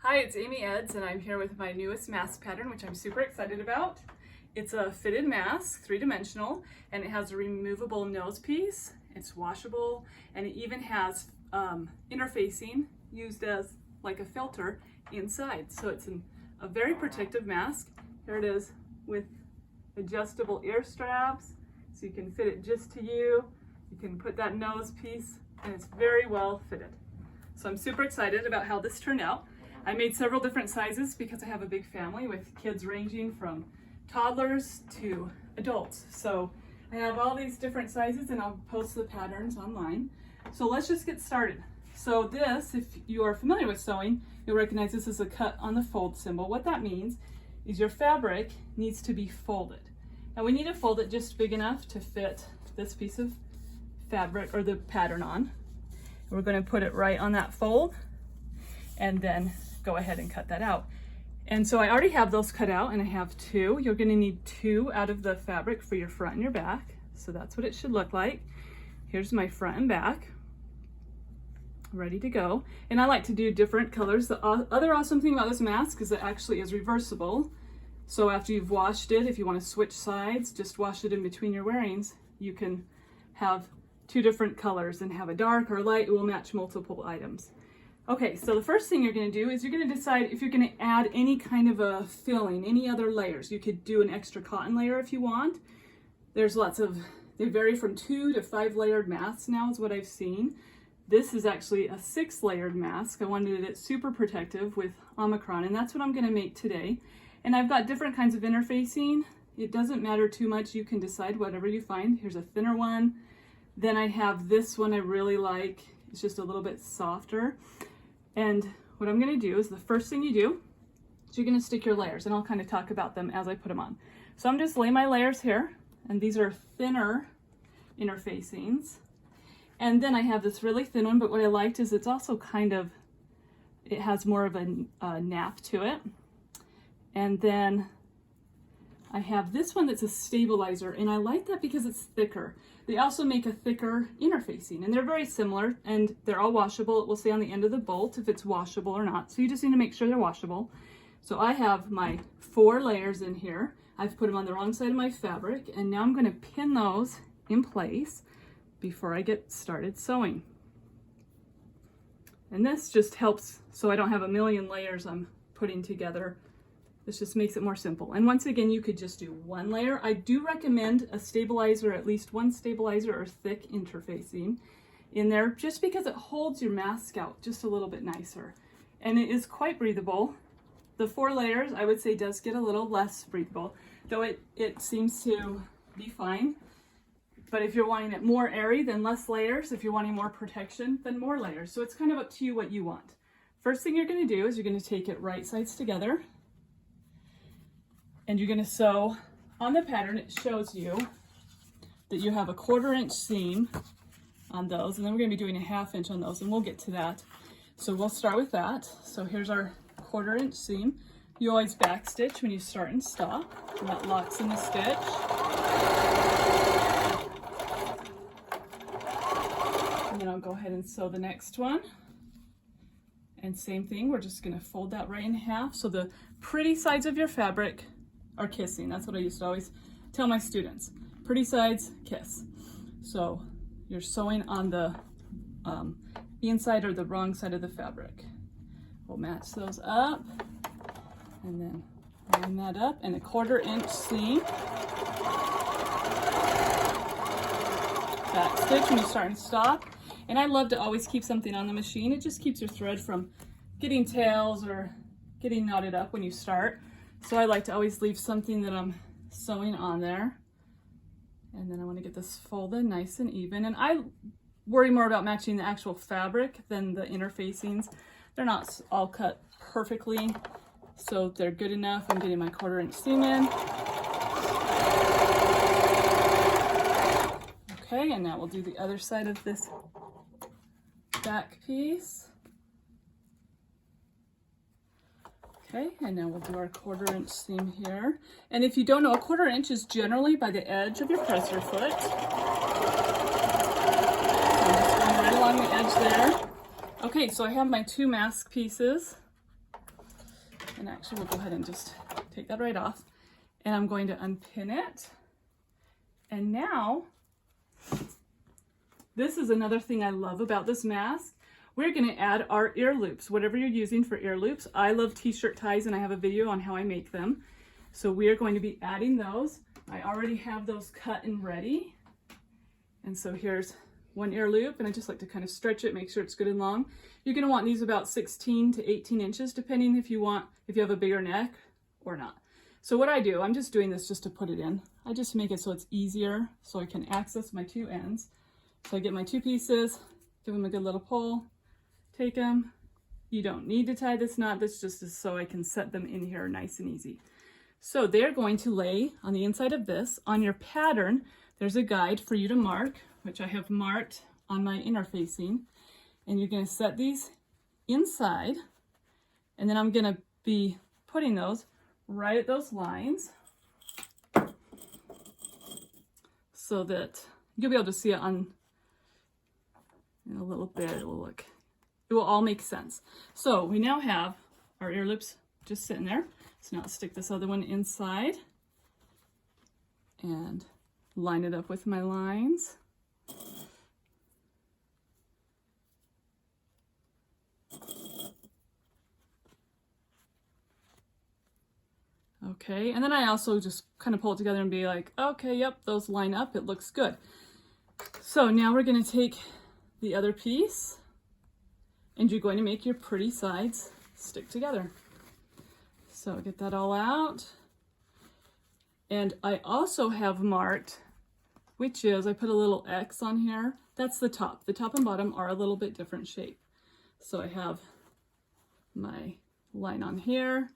Hi, it's Amy Eds, and I'm here with my newest mask pattern, which I'm super excited about. It's a fitted mask, three-dimensional, and it has a removable nose piece. It's washable, and it even has interfacing used as like a filter inside. So it's a very protective mask. Here it is with adjustable ear straps, so you can fit it just to you. You can put that nose piece, and it's very well fitted. So I'm super excited about how this turned out. I made several different sizes because I have a big family with kids ranging from toddlers to adults. So I have all these different sizes, and I'll post the patterns online. So let's just get started. So this, if you are familiar with sewing, you'll recognize this is a cut on the fold symbol. What that means is your fabric needs to be folded. And we need to fold it just big enough to fit this piece of fabric or the pattern on. We're going to put it right on that fold and then go ahead and cut that out. And so I already have those cut out, and I have two. You're going to need two out of the fabric for your front and your back. So that's what it should look like. Here's my front and back, ready to go. And I like to do different colors. The other awesome thing about this mask is it actually is reversible. So after you've washed it, if you want to switch sides, just wash it in between your wearings. You can have two different colors and have a dark or light. It will match multiple items. Okay, so the first thing you're going to do is you're going to decide if you're going to add any kind of a filling, any other layers. You could do an extra cotton layer if you want. There's lots of, they vary from 2 to 5 layered masks now is what I've seen. This is actually a 6-layered mask. I wanted it super protective with Omicron, and that's what I'm going to make today. And I've got different kinds of interfacing. It doesn't matter too much. You can decide whatever you find. Here's a thinner one. Then I have this one I really like. It's just a little bit softer. And what I'm going to do is the first thing you do is you're going to stick your layers, and I'll kind of talk about them as I put them on. So I'm just laying my layers here, and these are thinner interfacings. And then I have this really thin one, but what I liked is it's also kind of, it has more of a nap to it. And then I have this one that's a stabilizer, and I like that because it's thicker. They also make a thicker interfacing, and they're very similar, and they're all washable. It will say on the end of the bolt if it's washable or not. So you just need to make sure they're washable. So I have my 4 layers in here. I've put them on the wrong side of my fabric, and now I'm going to pin those in place before I get started sewing. And this just helps so I don't have a million layers I'm putting together. This just makes it more simple. And once again, you could just do 1 layer. I do recommend a stabilizer, at least 1 stabilizer or thick interfacing in there, just because it holds your mask out just a little bit nicer. And it is quite breathable. The 4 layers, I would say, does get a little less breathable, though it seems to be fine. But if you're wanting it more airy, then less layers. If you're wanting more protection, then more layers. So it's kind of up to you what you want. First thing you're going to do is you're going to take it right sides together. And you're going to sew on the pattern. It shows you that you have a 1/4 inch seam on those, and then we're going to be doing a 1/2 inch on those, and we'll get to that. So we'll start with that. So here's our 1/4 inch seam. You always back stitch when you start and stop, and that locks in the stitch. And then I'll go ahead and sew the next one. And same thing, we're just going to fold that right in half so the pretty sides of your fabric are kissing. That's what I used to always tell my students. Pretty sides kiss. So you're sewing on the inside or the wrong side of the fabric. We'll match those up, and then line that up, and a 1/4 inch seam. Back stitch when you start and stop. And I love to always keep something on the machine. It just keeps your thread from getting tails or getting knotted up when you start. So I like to always leave something that I'm sewing on there. And then I want to get this folded nice and even. And I worry more about matching the actual fabric than the interfacings. They're not all cut perfectly, so they're good enough. I'm getting my 1/4 inch seam in. Okay, and now we'll do the other side of this back piece. Okay, and now we'll do our 1/4 inch seam here. And if you don't know, a 1/4 inch is generally by the edge of your presser foot. So I'm just going right along the edge there. Okay, so I have my 2 mask pieces And actually we'll go ahead and just take that right off. And I'm going to unpin it. And now, this is another thing I love about this mask. We're going to add our ear loops, whatever you're using for ear loops. I love t-shirt ties and I have a video on how I make them. So we are going to be adding those. I already have those cut and ready. And so here's one ear loop, and I just like to kind of stretch it, make sure it's good and long. You're going to want these about 16 to 18 inches, depending if you have a bigger neck or not. So what I do, I'm just doing this just to put it in. I just make it so it's easier so I can access my two ends. So I get my two pieces, give them a good little pull, take them. You don't need to tie this knot, this just is so I can set them in here nice and easy. So they're going to lay on the inside of this. On your pattern, there's a guide for you to mark, which I have marked on my interfacing. And you're going to set these inside, and then I'm going to be putting those right at those lines so that you'll be able to see it on in a little bit. It will all make sense. So we now have our ear loops just sitting there. So now let's stick this other one inside and line it up with my lines. Okay, and then I also just kind of pull it together and be like, okay, yep, those line up, it looks good. So now we're going to take the other piece and you're going to make your pretty sides stick together. So get that all out. And I also have marked, which is, I put a little X on here. That's the top. The top and bottom are a little bit different shape. So I have my line on here.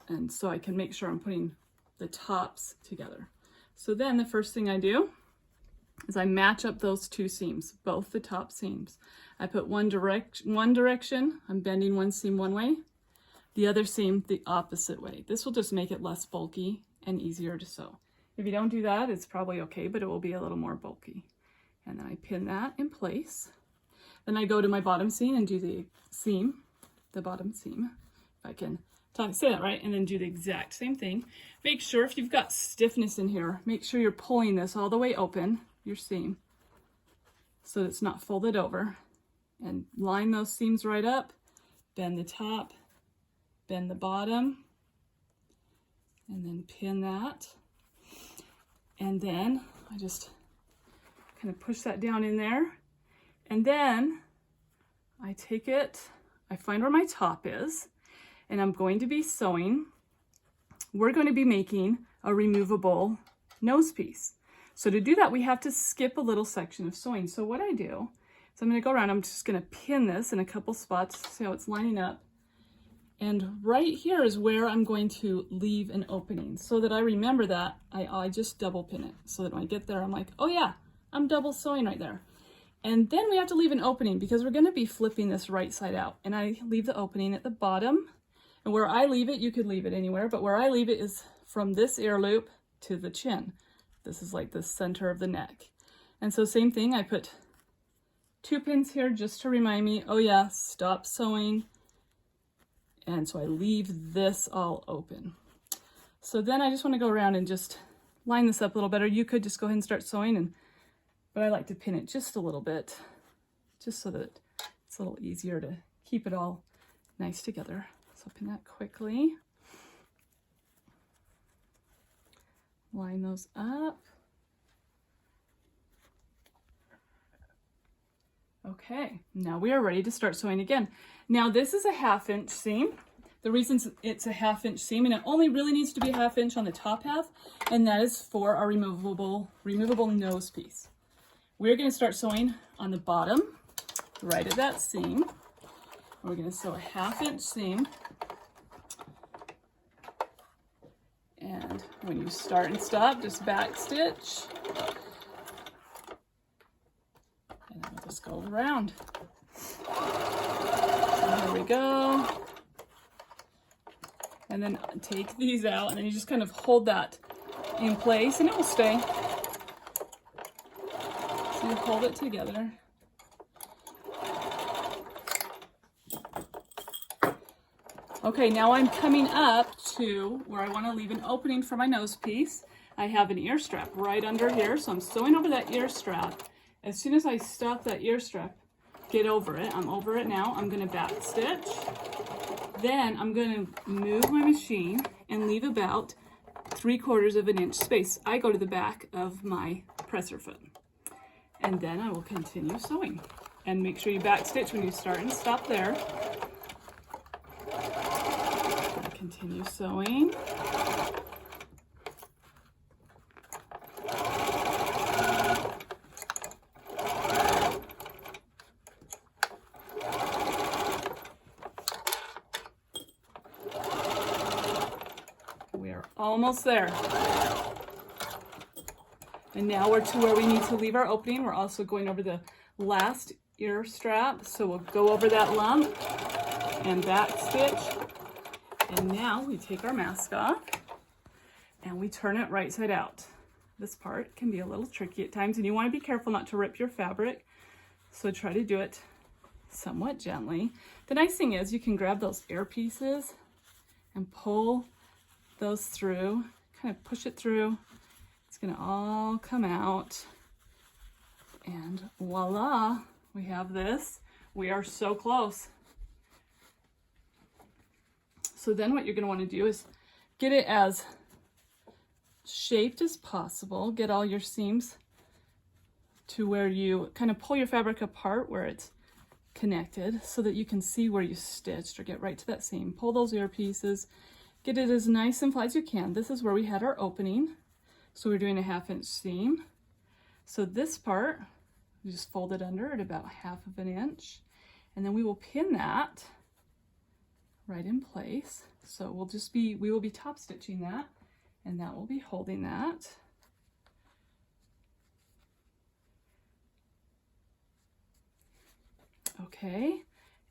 And so I can make sure I'm putting the tops together. So then the first thing I do is I match up those two seams, both the top seams. I put one direction, I'm bending one seam one way, the other seam the opposite way. This will just make it less bulky and easier to sew. If you don't do that, it's probably okay, but it will be a little more bulky. And then I pin that in place. Then I go to my bottom seam and do the bottom seam, if I can say that right, and then do the exact same thing. Make sure if you've got stiffness in here, make sure you're pulling this all the way open, your seam, so that it's not folded over. And line those seams right up, bend the top, bend the bottom, and then pin that. And then I just kind of push that down in there. And then I take it, I find where my top is, and I'm going to be sewing. We're going to be making a removable nose piece. So to do that, we have to skip a little section of sewing. So what I do is I'm going to go around, I'm just going to pin this in a couple spots, see how it's lining up. And right here is where I'm going to leave an opening so that I remember that I just double pin it so that when I get there, I'm like, oh yeah, I'm double sewing right there. And then we have to leave an opening because we're going to be flipping this right side out. And I leave the opening at the bottom. And where I leave it, you could leave it anywhere, but where I leave it is from this ear loop to the chin. This is like the center of the neck. And so same thing, I put 2 pins here just to remind me, oh yeah, stop sewing. And so I leave this all open. So then I just want to go around and just line this up a little better. You could just go ahead and start sewing, but I like to pin it just a little bit, just so that it's a little easier to keep it all nice together. So pin that quickly. Line those up. Okay, now we are ready to start sewing again. Now this is a 1/2 inch seam. The reason it's a 1/2 inch seam, and it only really needs to be a 1/2 inch on the top half, and that is for our removable nose piece. We're going to start sewing on the bottom, right at that seam. We're going to sew a 1/2 inch seam. And when you start and stop, just back stitch. And then we'll just go around. So here we go. And then take these out, and then you just kind of hold that in place, and it will stay. So you hold it together. Okay, now I'm coming up to where I want to leave an opening for my nose piece. I have an ear strap right under here, so I'm sewing over that ear strap. As soon as I stop that ear strap, get over it. I'm over it now. I'm going to back stitch. Then I'm going to move my machine and leave about 3/4 of an inch space. I go to the back of my presser foot. And then I will continue sewing. And make sure you back stitch when you start and stop there. Continue sewing. We are almost there. And now we're to where we need to leave our opening. We're also going over the last ear strap. So we'll go over that lump and back stitch. And now we take our mask off and we turn it right side out. This part can be a little tricky at times, and you want to be careful not to rip your fabric. So try to do it somewhat gently. The nice thing is you can grab those ear pieces and pull those through, kind of push it through. It's going to all come out. And voila, we have this. We are so close. So then what you're going to want to do is get it as shaped as possible. Get all your seams to where you kind of pull your fabric apart where it's connected so that you can see where you stitched, or get right to that seam. Pull those ear pieces. Get it as nice and flat as you can. This is where we had our opening. So we're doing a 1/2 inch seam. So this part, we just fold it under at about 1/2 inch. And then we will pin that right in place. So we will be top stitching that, and that will be holding that. Okay,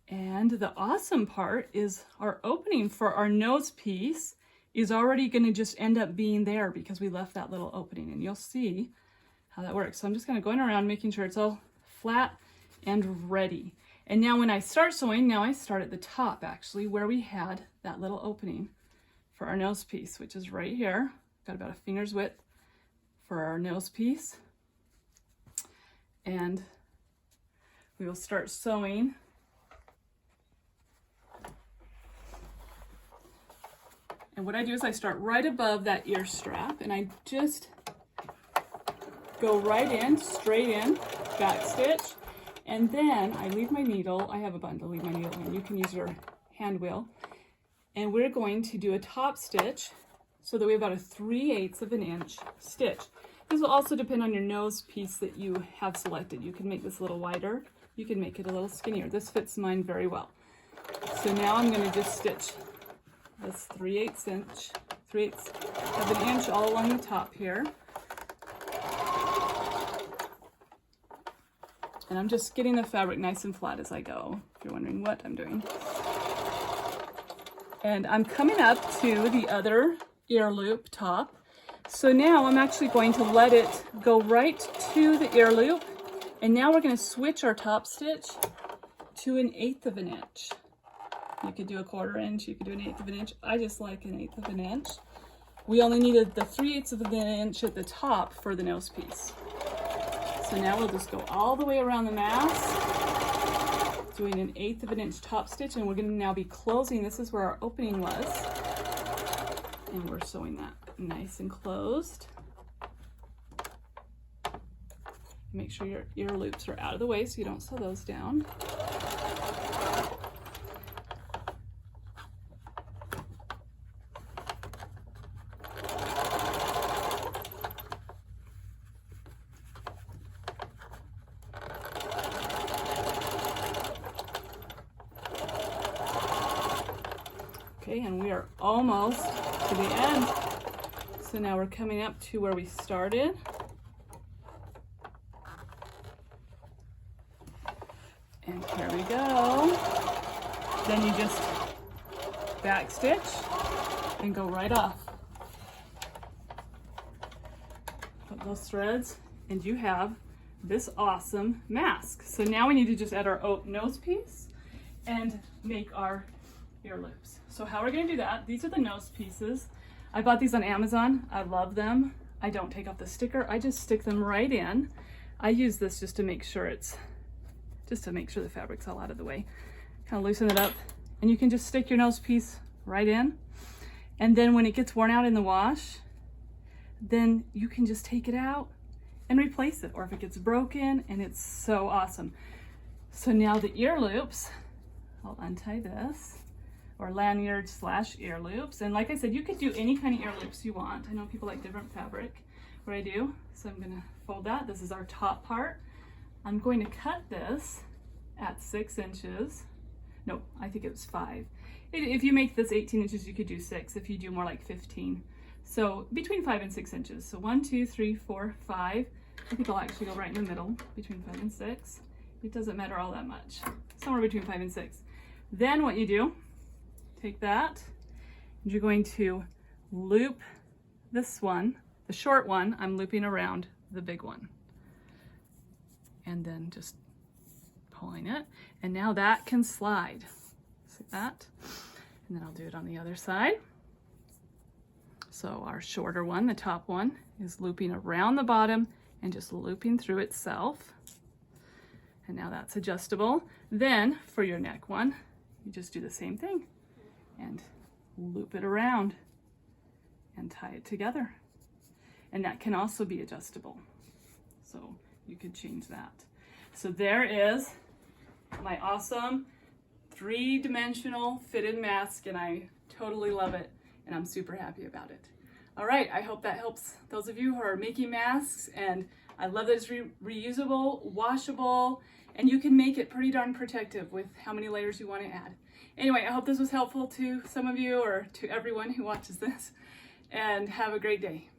and the awesome part is our opening for our nose piece is already going to just end up being there because we left that little opening, and you'll see how that works. So I'm just kind of going around making sure it's all flat and ready. And now when I start sewing, now I start at the top actually where we had that little opening for our nose piece, which is right here. Got about a finger's width for our nose piece. And we will start sewing. And what I do is I start right above that ear strap, and I just go right in, straight in, back stitch. And then I leave my needle. I have a button to leave my needle in. You can use your hand wheel. And we're going to do a top stitch so that we have about a 3/8 of an inch stitch. This will also depend on your nose piece that you have selected. You can make this a little wider. You can make it a little skinnier. This fits mine very well. So now I'm going to just stitch this 3/8 of an inch all along the top here. And I'm just getting the fabric nice and flat as I go, if you're wondering what I'm doing. And I'm coming up to the other ear loop top. So now I'm actually going to let it go right to the ear loop. And now we're going to switch our top stitch to an 1/8 of an inch. You could do a 1/4 inch, you could do an 1/8 of an inch. I just like an 1/8 of an inch. We only needed the 3/8 of an inch at the top for the nose piece. So now we'll just go all the way around the mask, doing an 1/8 of an inch top stitch, and we're going to now be closing. This is where our opening was, and we're sewing that nice and closed. Make sure your ear loops are out of the way so you don't sew those down. Okay, and we are almost to the end. So now we're coming up to where we started. And here we go. Then you just back stitch and go right off. Put those threads and you have this awesome mask. So now we need to just add our nose piece and make our ear loops. So how we're gonna do that, these are the nose pieces. I bought these on Amazon. I love them. I don't take off the sticker. I just stick them right in. I use this just to make sure the fabric's all out of the way. Kind of loosen it up, and you can just stick your nose piece right in. And then when it gets worn out in the wash, then you can just take it out and replace it, or if it gets broken, and it's so awesome. So now the ear loops, I'll untie this, or lanyard / ear loops. And like I said, you could do any kind of ear loops you want. I know people like different fabric, what I do. So I'm gonna fold that. This is our top part. I'm going to cut this at 6 inches. No, I think it was 5. If you make this 18 inches, you could do 6. If you do more like 15. So between 5 and 6 inches. So 1, 2, 3, 4, 5. I think I'll actually go right in the middle, between 5 and 6. It doesn't matter all that much. Somewhere between 5 and 6. Then what you do, take that, and you're going to loop this one, the short one, I'm looping around the big one. And then just pulling it. And now that can slide. See that? And then I'll do it on the other side. So our shorter one, the top one, is looping around the bottom and just looping through itself. And now that's adjustable. Then for your neck one, you just do the same thing and loop it around and tie it together. And that can also be adjustable. So you could change that. So there is my awesome 3-dimensional fitted mask, and I totally love it, and I'm super happy about it. All right, I hope that helps those of you who are making masks, and I love that it's reusable, washable, and you can make it pretty darn protective with how many layers you want to add. Anyway, I hope this was helpful to some of you or to everyone who watches this, and have a great day.